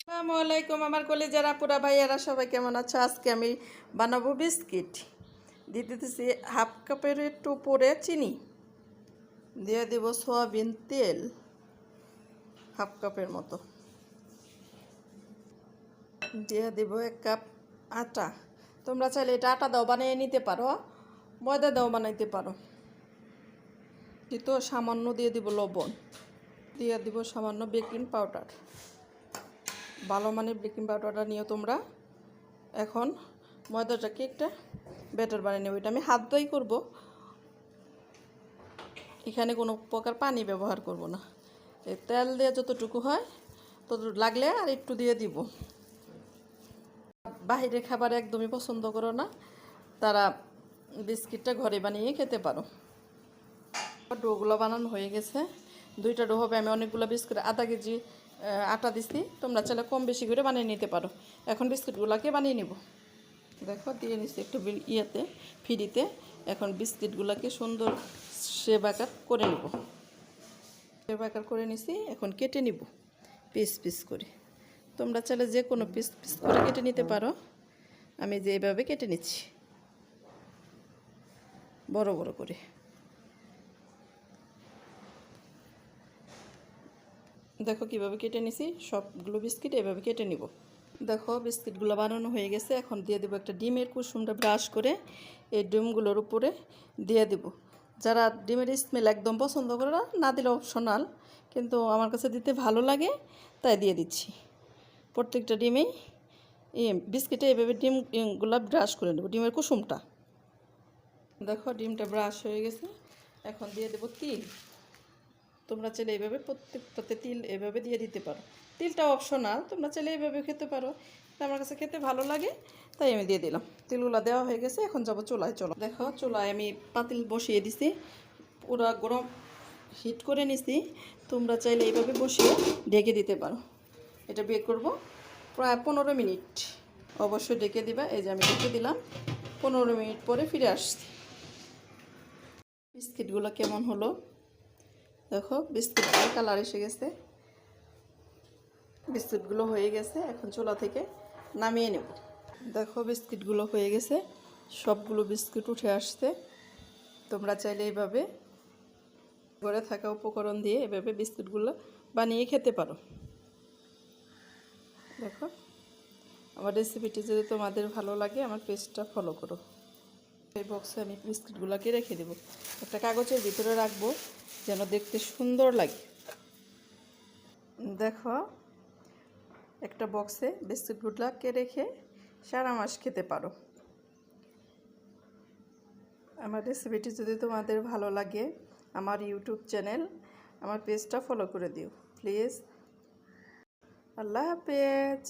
আসসালামু আলাইকুম আমার কলিজার আপুরা ভাইয়ারা সবাই কেমন আছো। আজকে আমি বানাবো বিস্কিট। দিয়ে দিতেছি হাফ কাপের একটু উপরে চিনি, দিয়ে দেব সয়াবিন তেল হাফ কাপের মতো, দিয়ে দেব 1 কাপ আটা। তোমরা চাইলে এটা আটা দাও বানিয়ে নিতে পারো, ময়দা দাও বানাইতে পারো। কিন্তু সামান্য দিয়ে দিব লবণ, দিয়ে দিব সামান্য বেকিং পাউডার। ভালো মানের বেকিং পাউডারটা নিও তোমরা। এখন ময়দাটাকে একটা ব্যাটার বানিয়ে নেব। এটা আমি হাত দিয়েই করব, এখানে কোনো প্রকার পানি ব্যবহার করব না। এই তেল দিয়ে যতটুকু হয় ততটুকু লাগলে আর একটু দিয়ে দিব। বাহিরের খাবার একদমই পছন্দ করো না, তারা বিস্কিটটা ঘরে বানিয়ে খেতে পারো। ডোগুলো বানানো হয়ে গেছে, 2টা ডো হবে। আমি অনেকগুলো বিস্কুট, আধা কেজি আটা দিছি, তোমরা চাইলে কম বেশি করে বানিয়ে নিতে পারো। এখন বিস্কুটগুলোকে বানিয়ে নিব। দেখো দিয়ে নিচ্ছি একটু ফ্রিতে। এখন বিস্কিটগুলোকে সুন্দর শেপ আকার করে নিব। শেপ আকার করে নিছি, এখন কেটে নিব পিস পিস করে। তোমরা চাইলে যে কোনো পিস পিস করে কেটে নিতে পারো। আমি যে এইভাবে কেটে নিচ্ছি বড় বড় করে। দেখো কিভাবে কেটে নিছি, সবগুলো বিস্কিট এভাবে কেটে নিব। দেখো বিস্কিটগুলো বানানো হয়ে গেছে। এখন দিয়ে দেবো একটা ডিমের কুসুমটা ব্রাশ করে এই ডিমগুলোর উপরে দিয়ে দেব। যারা ডিমের স্মেল একদম পছন্দ করে না দিলে অপশনাল, কিন্তু আমার কাছে দিতে ভালো লাগে তাই দিয়ে দিচ্ছি। প্রত্যেকটা ডিমেই বিস্কিটে এভাবে ডিমগুলো ব্রাশ করে নেব, ডিমের কুসুমটা। দেখো ডিমটা ব্রাশ হয়ে গেছে। এখন দিয়ে দেবো তিল। তোমরা চাইলে এইভাবে প্রত্যেকটাতে তিল এভাবে দিয়ে দিতে পারো। তিলটা অপশনাল, তোমরা চাইলে এইভাবে খেতে পারো। আমার কাছে খেতে ভালো লাগে তাই আমি দিয়ে দিলাম। তিলগুলো দেওয়া হয়ে গেছে, এখন যাবো চুলায়। চলো দেখো চুলায় আমি পাতিল বসিয়ে দিছি, পুরো গরম হিট করে নিছি। তোমরা চাইলে এইভাবে বসিয়ে ঢেকে দিতে পারো। এটা বেক করব প্রায় 15 মিনিট। অবশ্যই ঢেকে দিবা। এই যে আমি ঢেকে দিলাম, 15 মিনিট পরে ফিরে আসছি। বিস্কিটগুলো কেমন হলো দেখো, বিস্কুটগুলো কালার এসে গেছে, বিস্কুটগুলো হয়ে গেছে। এখন চুলা থেকে নামিয়ে নেব। দেখো বিস্কিটগুলো হয়ে গেছে, সবগুলো বিস্কুট উঠে আসছে। তোমরা চাইলে এইভাবে ঘরে থাকা উপকরণ দিয়ে এভাবে বিস্কুটগুলো বানিয়ে খেতে পারো। দেখো আমার রেসিপিটি যদি তোমাদের ভালো লাগে আমার পেজটা ফলো করো। এই বক্সে আমি বিস্কুটগুলোকে রেখে দেবো, একটা কাগজের ভিতরে রাখবো যেন দেখতে সুন্দর লাগে। দেখো একটা বক্সে বিস্কুটগুলোকে রেখে সারা মাস খেতে পারো। আমার রেসিপিটি যদি তোমাদের ভালো লাগে আমার ইউটিউব চ্যানেল, আমার পেজটা ফলো করে দিও প্লিজ। আল্লাহ হাফেজ।